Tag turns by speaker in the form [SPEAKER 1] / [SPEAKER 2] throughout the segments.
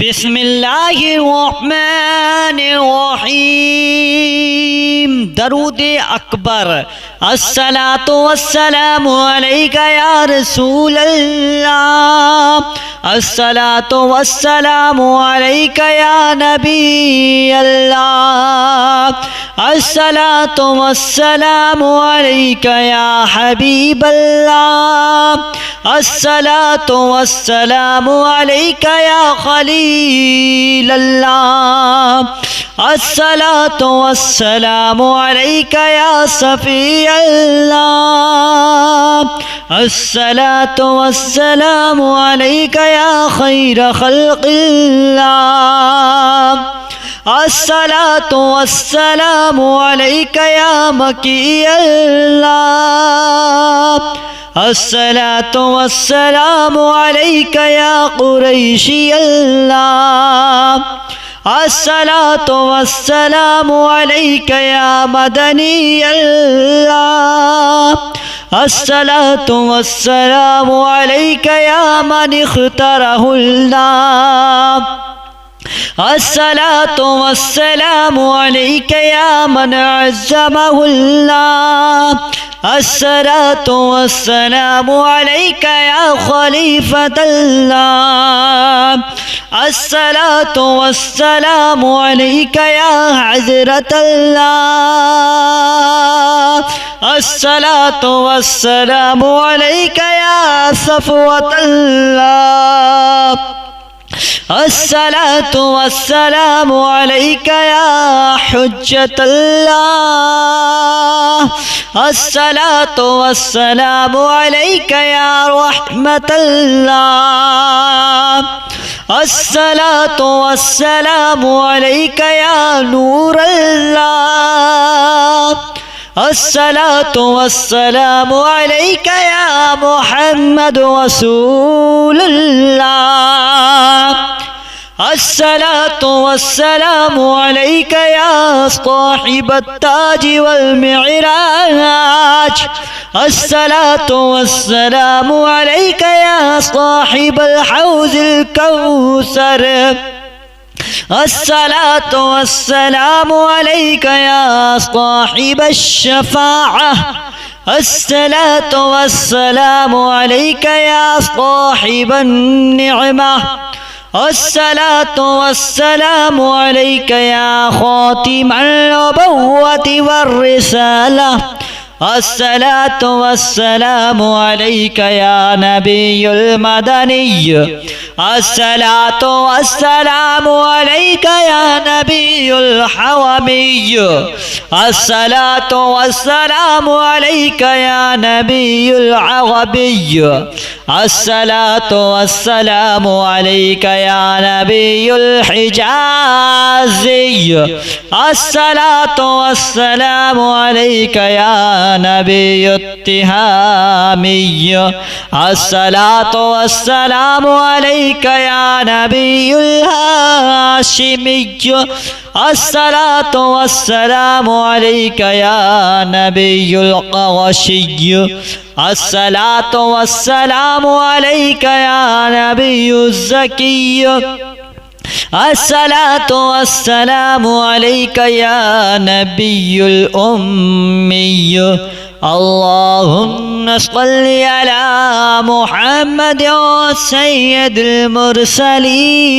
[SPEAKER 1] बिस्मिल्लाहिर्रहमानिर्रहीम। दरूद अकबर। अस्सलातु वस्सलामु अलैका या रसूल अल्लाह, अस्सलातु वस्सलामु अलैका या नबी अल्लाह, अस्सलातु वस्सलामु अलैका या हबीब अल्लाह, अस्सलातु वस्सलामु अलैका या खलील अल्लाह, अस्सलातु वस्सलामु अलैका या सफी अल्लाह, अस्सलातु वस्सलामु अलैका या खैर खल्क़िल्लाह, अस्सलातु वस्सलामु अलैका या मकी अल्लाह, अस्सलातु वस्सलामु अलैका या कुरैशी अल्लाह, अस्सलातु वस्सलामु अलैका या मदनी अल्लाह, अस्सलातु वस्सलामु अलैका या मन इख्तरहुल्लाह, अस्सलातु वस्सलामु अलैका या मन अज़्ज़महुल्लाह, अस्सलातु वस्सलामु अलैका या खलीफतल्लाह, अस्सलातु वस्सलामु अलैका या हज़रतल्लाह, अस्सलातु वस्सलामु अलैका या सफ़वतल्लाह, अस्सलातु वस्सलामु अलैका या हुज्जतल्लाह, अस्सलातु वस्सलामु अलैका या रहमतल्लाह, अस्सलातु वस्सलामु अलैका या नूरल्लाह, अस्सलातु वस्सलामु अलैका या मुहम्मद रसूलुल्लाह, अस्सलातु वस्सलामु अलैका या साहिबत ताज वल मिअराज, अस्सलातु वस्सलामु अलैका या साहिबल हौज़िल कौसर, अस्सलातु वस्सलामु अलैका या साहिबश शफ़ाअह, अस्सलातु वस्सलामु अलैका या साहिबन निअमह, अस्सलातु वस्सलामु अलैका या खातिमन नबुव्वति वर्रिसालह, अस्सलातु वस्सलामु अलैका या नबियुल मदनी, अस्सलातु वस्सलामु अलैका या नबियुल हवमी, अस्सलातु वस्सलामु अलैका या नबियुल अरबी, अस्सलातु वस्सलामु अलैका या नबियुल हिजाज़ी, अस्सलातु वस्सलामु अलैका या नबियुत तिहामी, अस्सलातु वस्सलामु अलैका या नबियुल हाशिमी, अस्सलातु वस्सलामु अलैका या नबियुल क़ुरशी, अस्सलातु वस्सलामु अलैका या नबियुज़ ज़की, अस्सलातु वस्सलामु अलैका या नबियुल उम्मी, अल्लाहुम्मा सल्लि अला मुहम्मद सय्यिदिल मुरसलीन,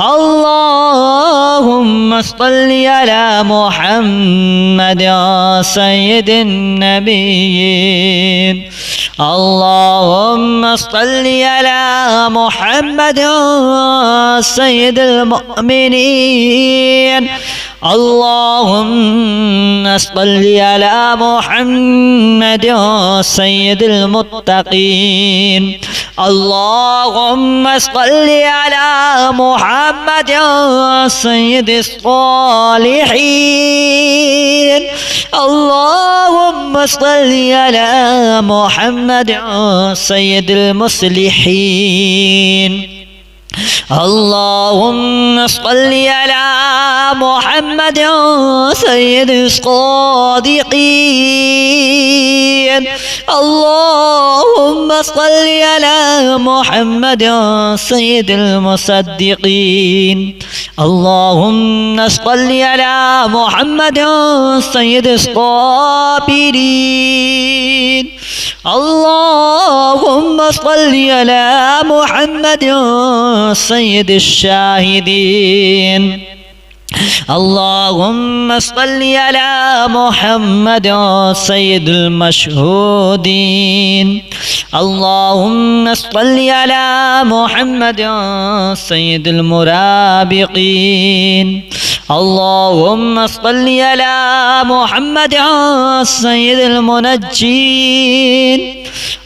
[SPEAKER 1] अल्लाहुम्मा सल्लि अला मुहम्मद सय्यिदिन नबिय्यीन, अल्लाहुम्मा सल्लि अला मुहम्मद सय्यिदिल मुअमिनीन, अल्लाहुम्मा सल्लि अला मुहम्मद सय्यिदिल मुत्तक़ीन, अल्लाहुम्मा सल्लि अला मुहम्मद सय्यिदिस सालिहीन, अल्लाहुम्मा सल्लि अला मुहम्मद सय्यिदिल मुस्लिहीन, اللهم صل على محمد سيد الصادقين. اللهم صل على محمد سيد المصدقين. اللهم صل على محمد سيد الصابرين. اللهم صل على محمد سيد الشاهدين. اللهم صل على محمد سيد المشهودين. اللهم صل على محمد سيد المرابقين. اللهم صل على محمد سيد المنجين.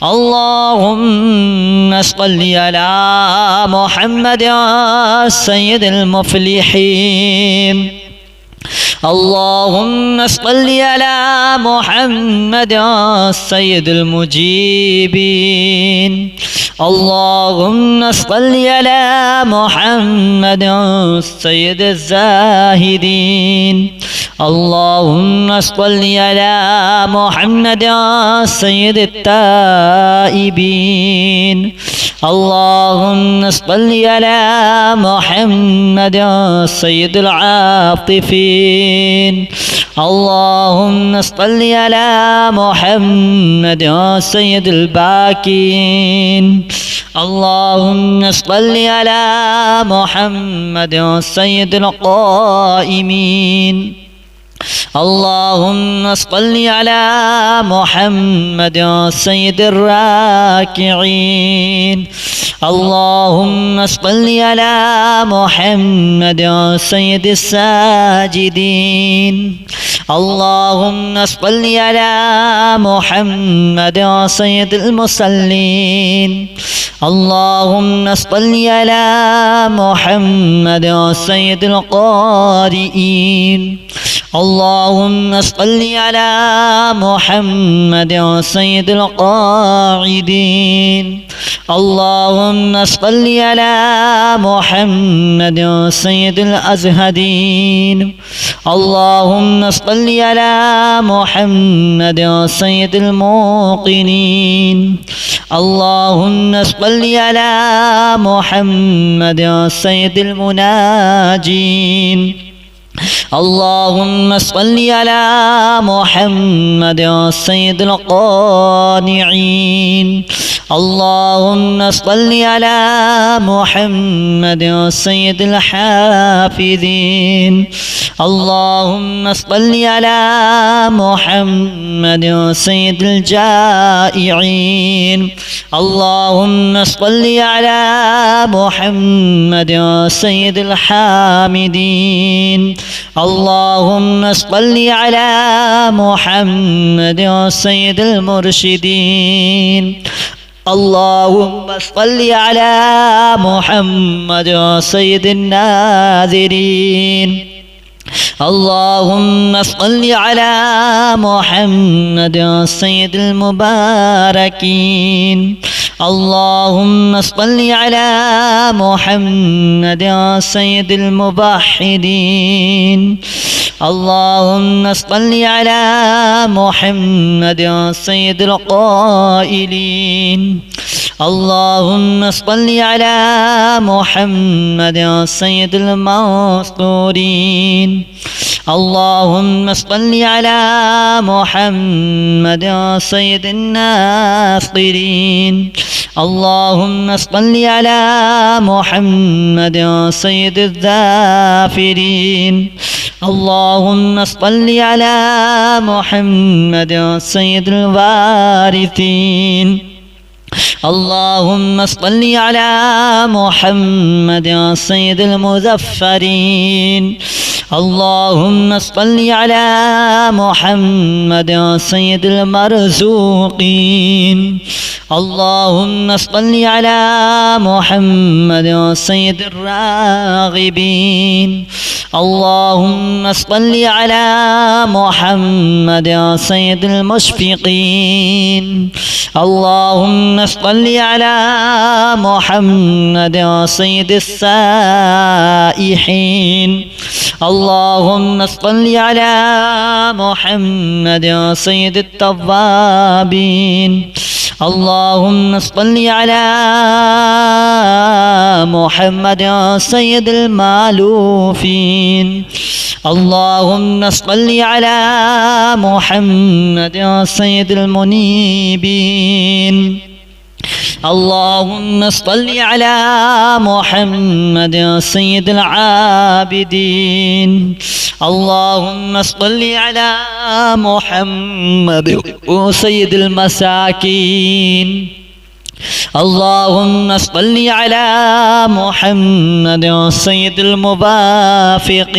[SPEAKER 1] اللهم صل على محمد سيد المفلحين. اللهم صل على محمد سيد المجيبين. اللهم صل على محمد سيد الزاهدين. اللهم صل على محمد سيد التائبين. اللهم صل على محمد سيد العاطفين. اللهم صل على محمد سيد الباكين. اللهم صل على محمد سيد القائمين. اللهم صل على محمد سيد الراكعين. اللهم صل على محمد سيد الساجدين. اللهم صل على محمد سيد المصلين. اللهم صل على محمد سيد القارئين. اللهم صل على محمد سيد القاعدين. اللهم صل على محمد سيد الأزهدين. اللهم صل على محمد سيد الموقنين. اللهم صل على محمد سيد المناجين. اللهم صل على محمد سيد القانعين. اللهم صل على محمد سيد الحافظين. اللهم صل على محمد سيد الجائعين. اللهم صل على محمد سيد الحامدين. اللهم صل على محمد سيد المرشدين. اللهم صل على محمد سيد الناذرين. اللهم صل على محمد سيد المباركين. اللهم صل على محمد سيد الموحدين. اللهم صل على محمد سيد القائلين. اللهم صل على محمد سيد المنصورين. اللهم صل على محمد سيد الناصرين. اللهم صل على محمد سيد الذافرين. اللهم صل على محمد سيد الوارثين. اللهم صل على محمد سيد المظفرين. اللهم صل على محمد سيد المرزوقين. اللهم صل على محمد سيد الراغبين. اللهم صل على محمد سيد المشفقين. اللهم صل على محمد سيد السائحين. اللهم صل على محمد سيد التوابين. اللهم صل على محمد سيد المالوفين. اللهم صل على محمد سيد المنيبين. اللهم صل على محمد سيد العابدين. اللهم صل على محمد سيد المساكين. اللهم صل على محمد سيد الموافقين.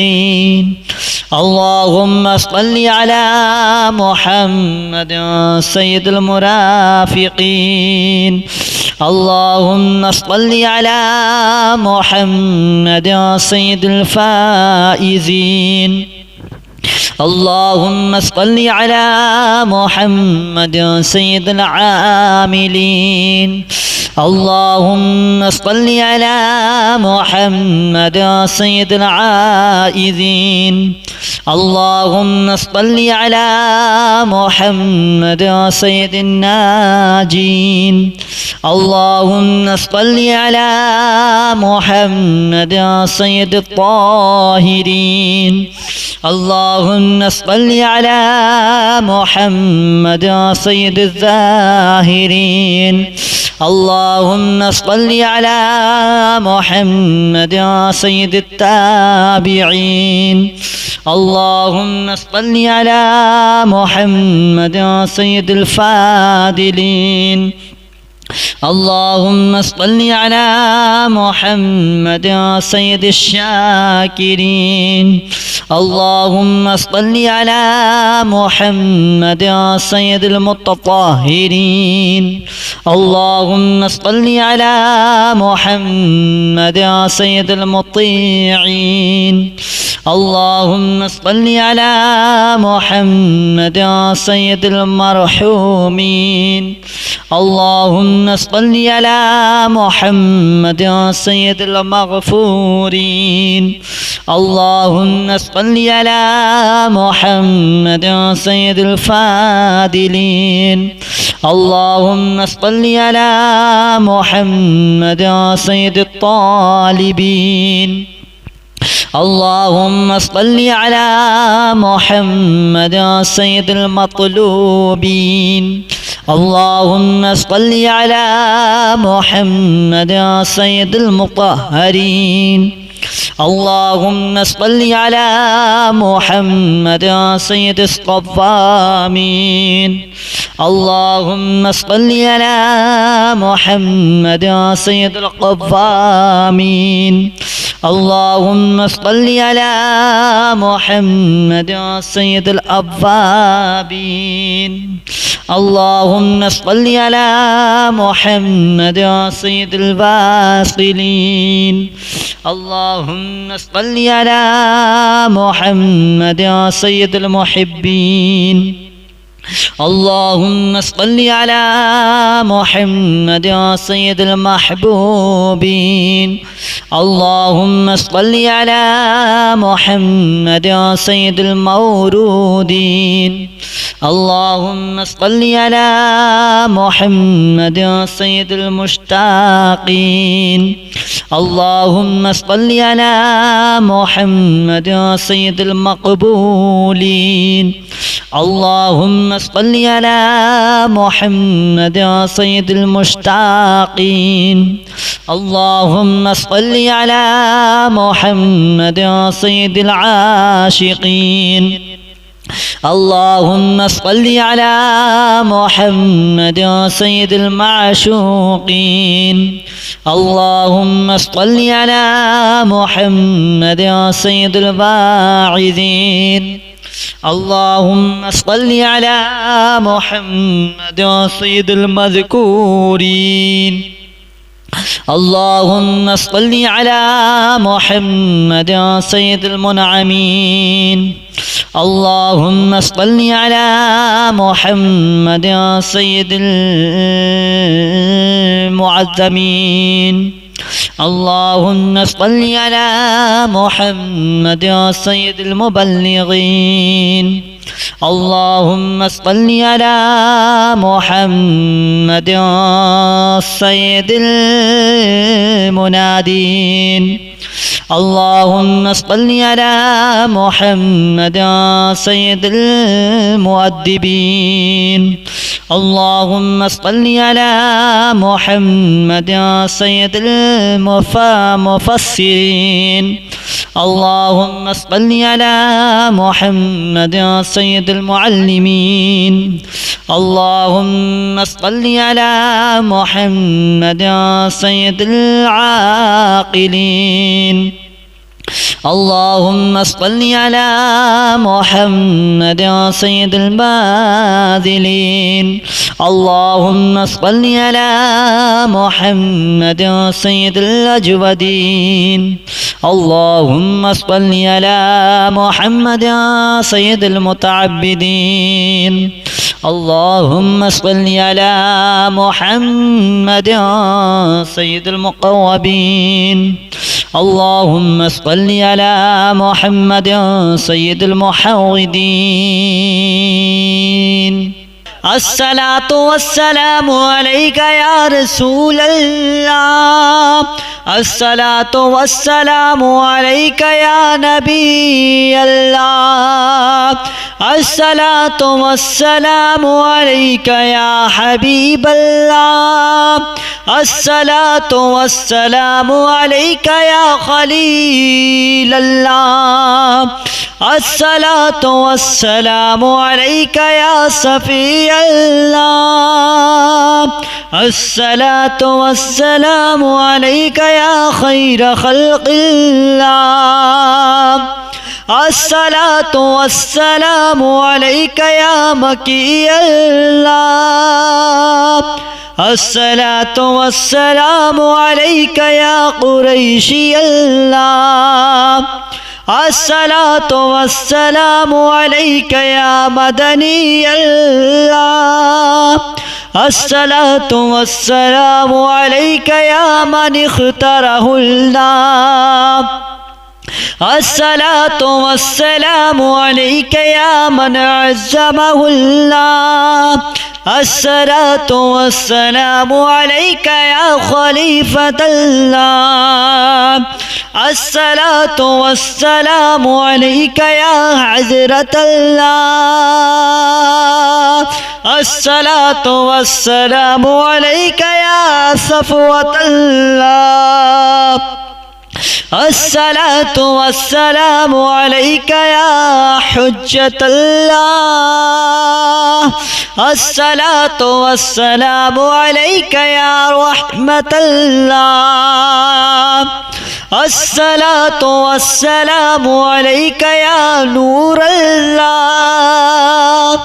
[SPEAKER 1] اللهم صل على محمد سيد المرافقين. اللهم صل على محمد سيد الفائزين. اللهم صل على محمد سيد العاملين. اللهم صل على محمد سيد العائذين. اللهم صل على محمد سيد الناجين. اللهم صل على محمد سيد الطاهرين. اللهم صل على محمد سيد الذاهرين. اللهم صل على محمد سيد التابعين. اللهم صل على محمد سيد الفاضلين. اللهم صل على محمد سيد الشاكرين. اللهم صل على محمد سيد المتطهرين. اللهم صل على محمد سيد المطيعين. اللهم صل على محمد سيد المرحومين. اللهم صل على محمد سيد المغفورين. اللهم صل على محمد سيد الفاضلين. اللهم صل على محمد سيد الطالبين. اللهم صل على محمد سيد المطلوبين. اللهم صل على محمد سيد المطهرين. اللهم صل على محمد سيد الصوامين. اللهم صل على محمد سيد القوامين. اللهم صل على محمد سيد الأوابين. اللهم صل على محمد سيد الواصلين. اللهم صل على محمد سيد المحبين. اللهم صل على محمد سيد المحبوبين. اللهم صل على محمد سيد المورودين. اللهم صل على محمد سيد المشتاقين. اللهم صل على محمد سيد المقبولين. اللهم صل على محمد سيد المشتاقين. اللهم صل على محمد سيد العاشقين. اللهم صل على محمد سيد المعشوقين. اللهم صل على محمد سيد الواعظين. اللهم صل على محمد سيد المذكورين. اللهم صل على محمد سيد المنعمين. اللهم صل على محمد سيد المعظمين اللهم صل على محمد سيد المبلغين اللهم صل على محمد سيد المنادين اللهم صل على محمد سيد المؤدبين اللهم صل على محمد سيد المفسرين اللهم صل على محمد سيد المعلمين اللهم صل على محمد سيد العاقلين اللهم صل على محمد سيد الباذلين اللهم صل على محمد سيد الأجودين اللهم صل على محمد سيد المتعبدين اللهم صل على محمد سيد المقوبين اللهم صل على محمد سيد المحوذين الصلاة والسلام عليك يا رسول الله الصلاة والسلام عليك يا نبي الله الصلاة والسلام عليك يا حبيب الله الصلاة والسلام عليك يا خليل الله الصلاة والسلام عليك يا صفي الله الصلاة والسلام عليك يا خير خلق الله الصلاة والسلام عليك يا مكي الله الصلاة والسلام عليك يا قريشي الله الصلاة والسلام عليك يا مدني الله الصلاة والسلام عليك يا من اختاره الله الصلاة والسلام عليك يا من عزمه الله الصلاة والسلام عليك يا خليفة الله الصلاة والسلام عليك يا حضرة الله الصلاة والسلام عليك يا صفوة الله الصلاة والسلام عليك يا حجة الله الصلاة والسلام عليك يا رحمة الله الصلاة والسلام عليك يا نور الله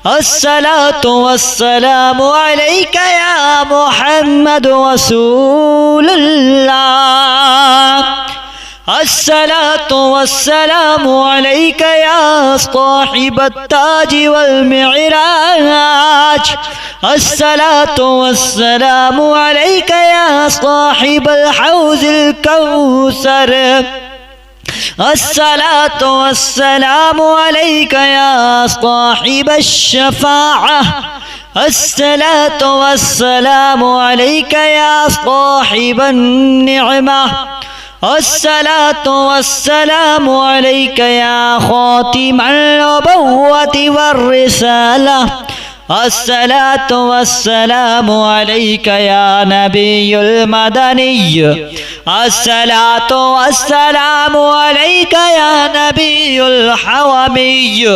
[SPEAKER 1] الصلاة والسلام عليك يا محمد رسول الله الصلاة والسلام عليك يا صاحب التاج والمعراج الصلاة والسلام عليك يا صاحب الحوض الكوثر الصلاة والسلام عليك يا صاحب الشفاعة الصلاة والسلام عليك يا صاحب النعمة الصلاة والسلام عليك يا خاتم النبوة والرسالة الصلاة والسلام عليك يا نبي المدني الصلاة والسلام عليك يا نبي الحومي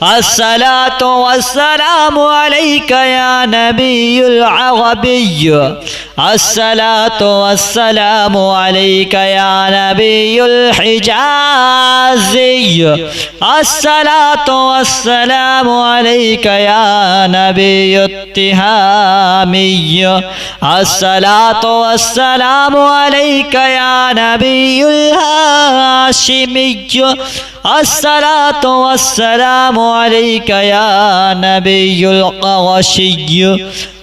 [SPEAKER 1] الصلاة والسلام عليك يا نبي العربي الصلاة والسلام عليك يا نبي الحجازي الصلاة والسلام عليك يا نبي التهامي الصلاة والسلام عليك يا نبي الهاشمي الصلاة والسلام عليك يا نبي القوشي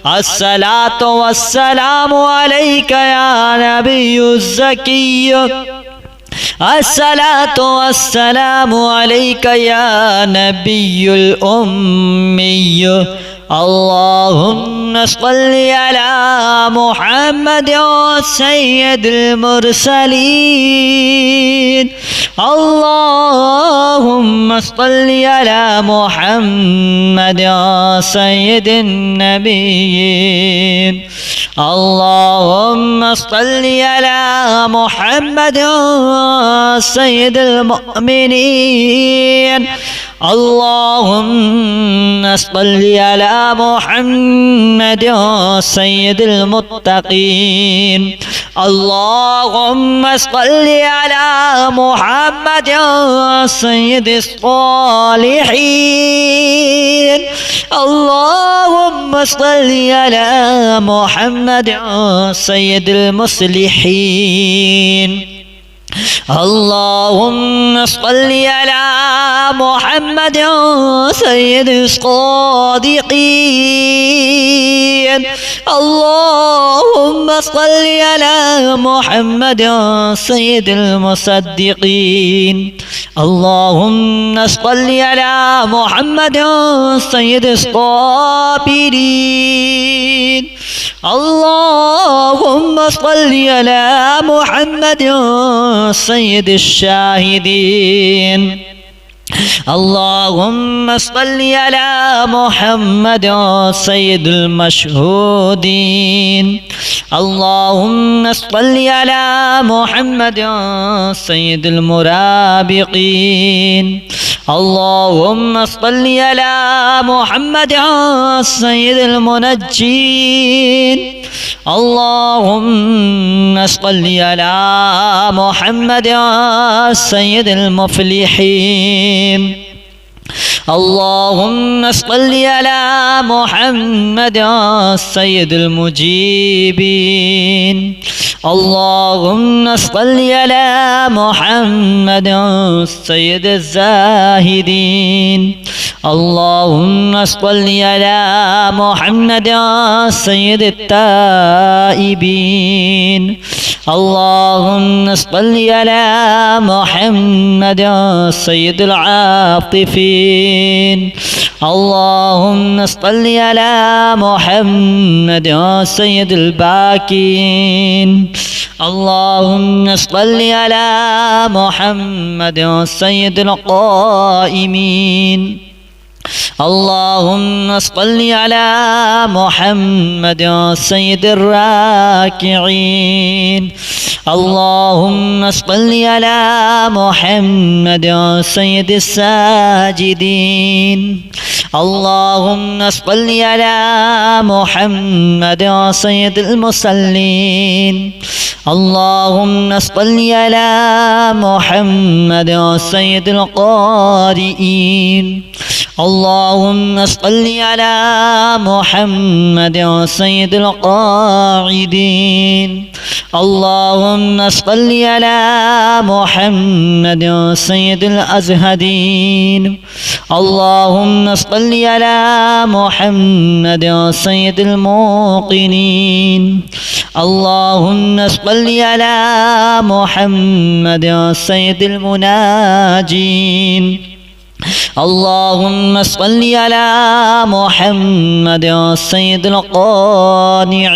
[SPEAKER 1] الصلاة والسلام عليك يا نبي الزكي الصلاة والسلام عليك يا نبي الأمي اللهم صل على محمد سيد المرسلين اللهم صل على محمد سيد النبيين اللهم صل على محمد سيد المؤمنين اللهم صل على محمد سيد المتقين اللهم صل على محمد سيد الصالحين اللهم صل على محمد سيد المصلحين اللهم صل على محمد سيد الصادقين اللهم صل على محمد سيد المصدقين اللهم صل على محمد سيد الصابرين اللهم صل على محمد سيد الشاهدين اللهم صل على محمد سيد المشهودين اللهم صل على محمد سيد المرابقين اللهم صل على محمد سيد المنجين اللهم صل على محمد سيد المفلحين اللهم صل على محمد سيد المجيبين اللهم صل على محمد سيد الزاهدين اللهم صل على محمد سيد التائبين اللهم صل على محمد سيد العاطفين اللهم صل على محمد سيد الباكين اللهم صل على محمد سيد القائمين اللهم صل على محمد سيد الراكعين اللهم صل على محمد سيد الساجدين اللهم صل على محمد سيد المصلين اللهم صل على محمد سيد القارئين اللهم صل على محمد سيد القاعدين اللهم صل على محمد سيد الأزهدين اللهم صل على محمد سيد الموقنين اللهم صل على محمد سيد المناجين اللهم صل على محمد سيد القانعين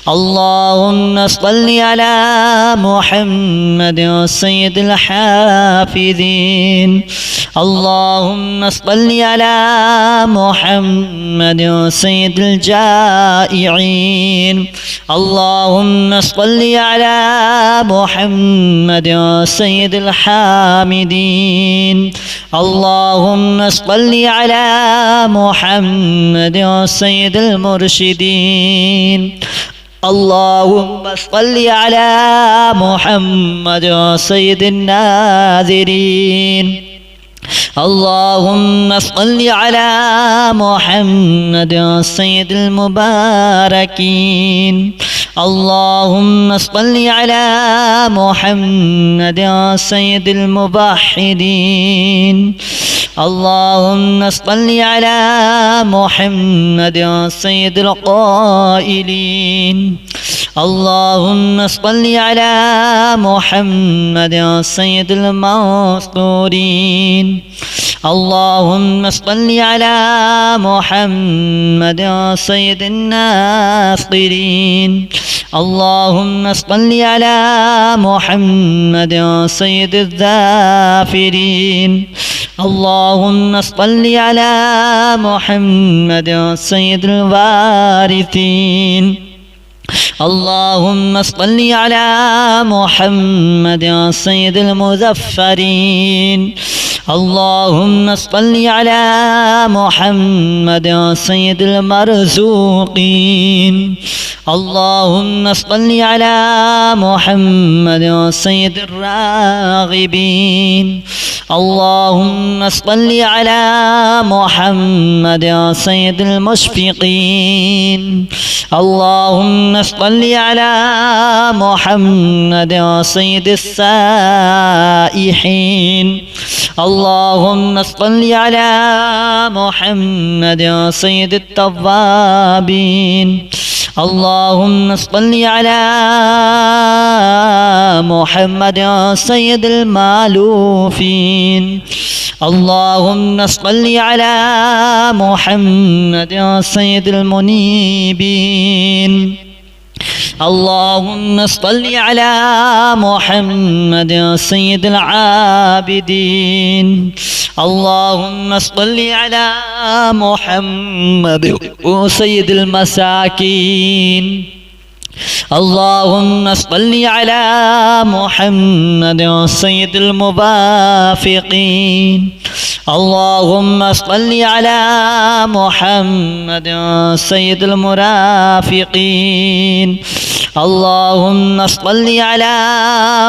[SPEAKER 1] اللهم صل على محمد سيد الحافظين اللهم صل على محمد سيد الجائعين اللهم صل على محمد سيد الحامدين اللهم صل على محمد سيد المرشدين اللهم صل على محمد سيد الناذرين اللهم صل على محمد سيد المباركين اللهم صل على محمد سيد الموحدين. اللهم صل على محمد سيد القائلين. اللهم صل على محمد سيد المذكورين. اللهم صل على محمد سيد الناصرين. اللهم صل على محمد سيد الذاكرين. اللهم صل على محمد سيد الوارثين. اللهم صل على محمد سيد المظفرين. اللهم صل على محمد سيد المرزوقين. اللهم صل على محمد سيد الراغبين. اللهم صل على محمد سيد المشفقين. اللهم صل على محمد سيد السائحين. اللهم صل على محمد سيد التوابين. اللهم صل على محمد سيد المالوفين. اللهم صل على محمد سيد المنيبين. اللهم صل على محمد سيد العابدين. اللهم صل على محمد سيد المساكين. اللهم صل على محمد سيد الموافقين. اللهم صل على محمد سيد المرافقين. اللهم صل على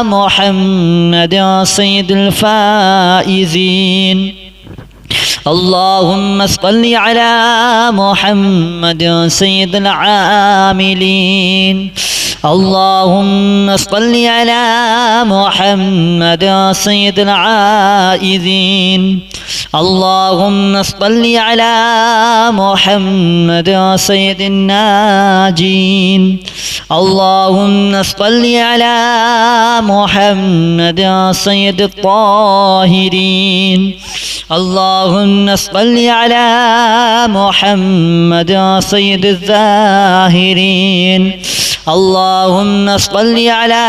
[SPEAKER 1] محمد سيد الفائزين. اللهم صل على محمد سيد العاملين. اللهم صل على محمد سيد العائذين. اللهم صل على محمد سيد الناجين. اللهم صل على محمد سيد الطاهرين. اللهم صل على محمد سيد الزاهرين. اللهم صل على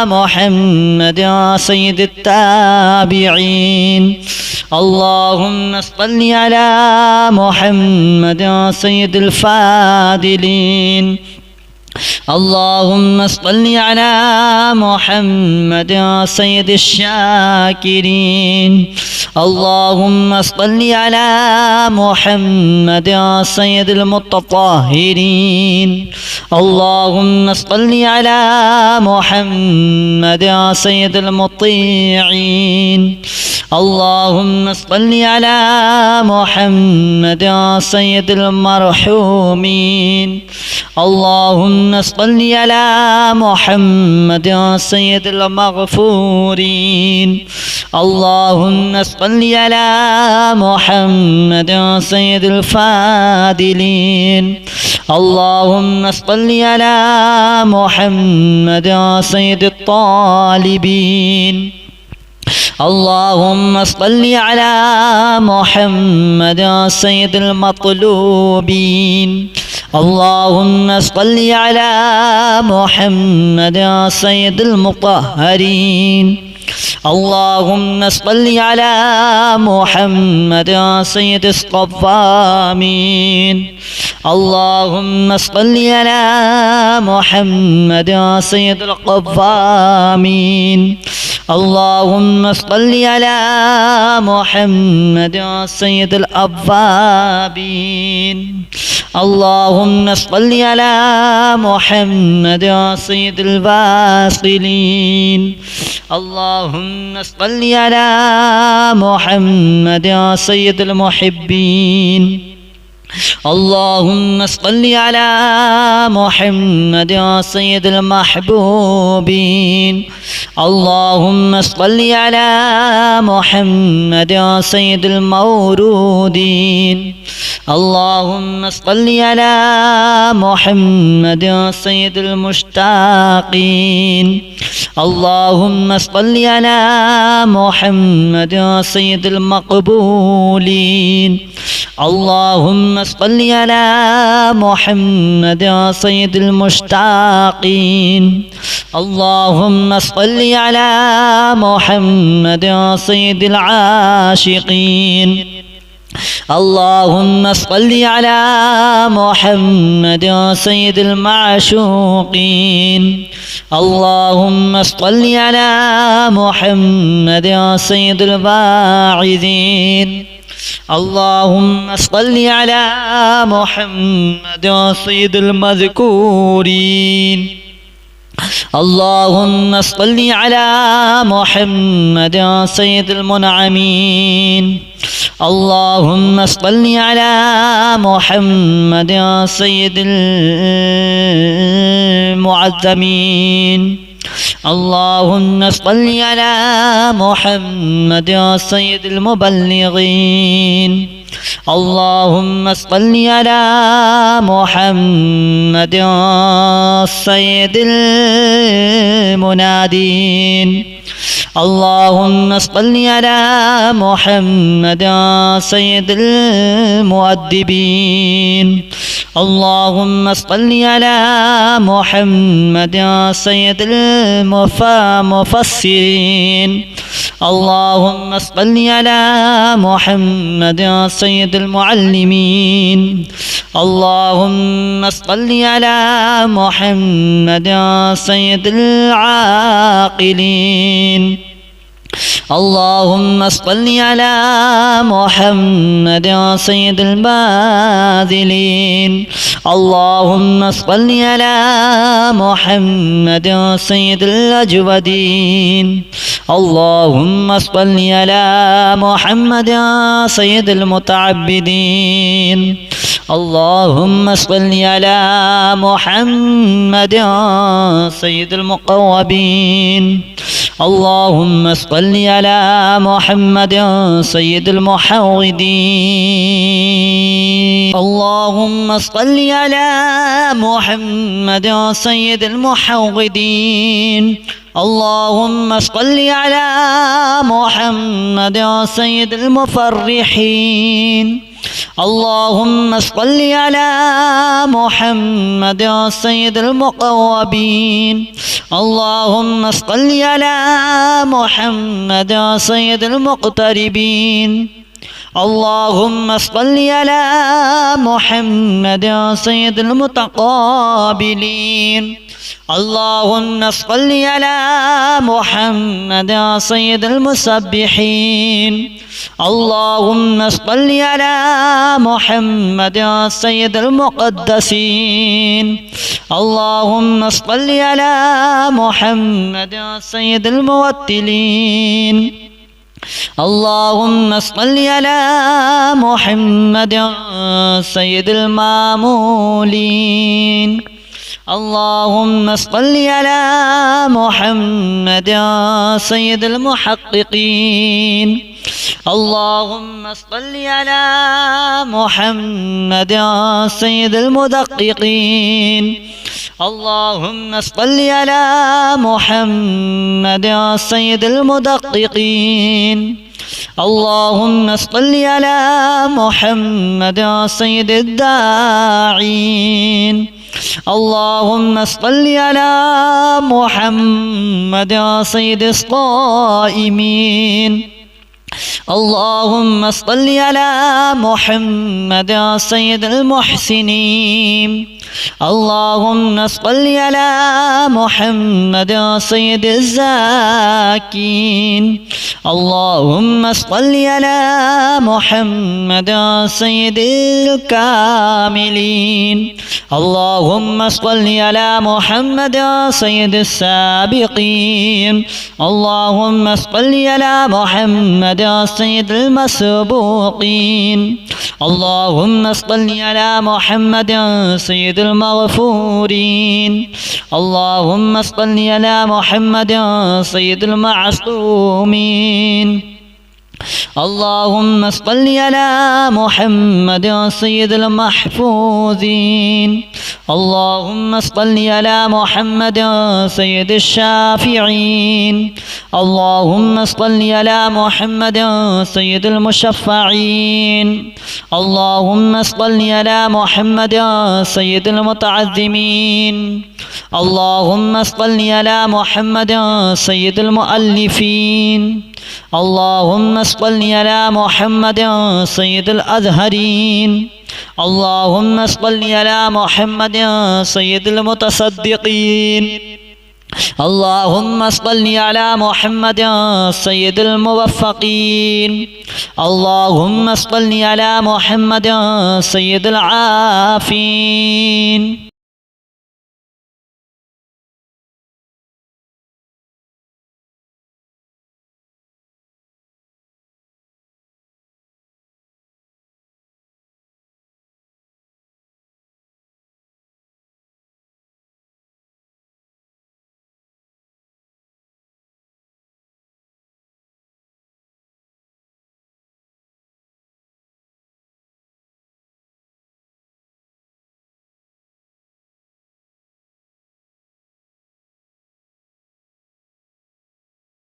[SPEAKER 1] محمد سيد التابعين. اللهم صل على محمد سيد الفاضلين. اللهم صل على محمد سيد الشاكرين. اللهم صل على محمد سيد المتطهرين. اللهم صل على محمد سيد المطيعين. اللهم صل على محمد سيد المرحومين. اللهم صل على محمد سيد المغفورين. اللهم صل على محمد سيد الفاضلين. اللهم صل على محمد سيد الطالبين. اللهم صل على محمد سيد المطلوبين. اللهم صل على محمد سيد المطهرين. اللهم صل على محمد سيد الصوامين. اللهم صل على محمد سيد القوامين. اللهم صل على محمد سيد الأوابين. اللهم صل على محمد سيد الواصلين. اللهم صل على محمد سيد المحبين. اللهم صل على محمد يا سيد المحبوبين. اللهم صل على محمد يا سيد المورودين. اللهم صل على محمد يا سيد المشتاقين. اللهم صل على محمد يا سيد المقبولين. اللهم صل على محمد يا سيد المشتاقين. اللهم صل على محمد يا سيد العاشقين. اللهم صل على محمد يا سيد المعشوقين. اللهم صل على محمد يا سيد الباعثين. اللهم صل على محمد يا سيد المذكورين. اللهم صل على محمد يا سيد المنعمين. اللهم صل على محمد يا سيد المعظمين. اللهم صل على محمد يا سيد المبلغين. اللهم صل على محمد يا سيد المنادين. اللهم صل على محمد يا سيد المؤدبين. اللهم صل على محمد يا سيد المفسرين. اللهم صل على محمد يا سيد المعلمين. اللهم صل على محمد يا سيد العاقلين. اللهم صل على محمد يا سيد الباذلين. اللهم صل على محمد يا سيد الأجودين. اللهم صل على محمد يا سيد المتعبدين. اللهم صل على محمد يا سيد المقربين. اللهم صل على محمد يا سيد المحوذين. اللهم صل على محمد يا سيد المحوذين. اللهم صل على محمد يا سيد المفرحين. اللهم صل على محمد يا سيد المقربين. اللهم صل على محمد يا سيد المقتربين. اللهم صل على محمد يا سيد المتقابلين. اللهم صل على محمد يا سيد المسبحين. اللهم صل على محمد يا سيد المقدسين. اللهم صل على محمد يا سيد الموتلين. اللهم صل على محمد يا سيد المامولين. اللهم صل على محمد يا سيد المحققين. اللهم صل على محمد يا سيد المدققين. اللهم صل على محمد يا سيد المدققين. اللهم صل على محمد يا سيد الداعين. اللهم صل على محمد يا سيد الصائمين. اللهم صل على محمد يا سيد المحسنين. اللهم صل على محمد يا سيد الزاكين. اللهم صل على محمد يا سيد الكاملين. اللهم صل على محمد يا سيد السابقين. اللهم صل على محمد سيد المسبوقين اللهم صل على محمد سيد المغفورين اللهم صل على محمد سيد المعصومين اللهم صل على محمد سيد المحفوظين اللهم صل على محمد سيد الشافعين اللهم صل على محمد سيد المشفعين اللهم صل على محمد سيد المتعظمين اللهم صل على محمد سيد المؤلفين اللهم صل على محمد سيد الأزهرين اللهم صل على محمد سيد المتصدقين اللهم صل على محمد سيد الموفقين اللهم صل على محمد سيد العافين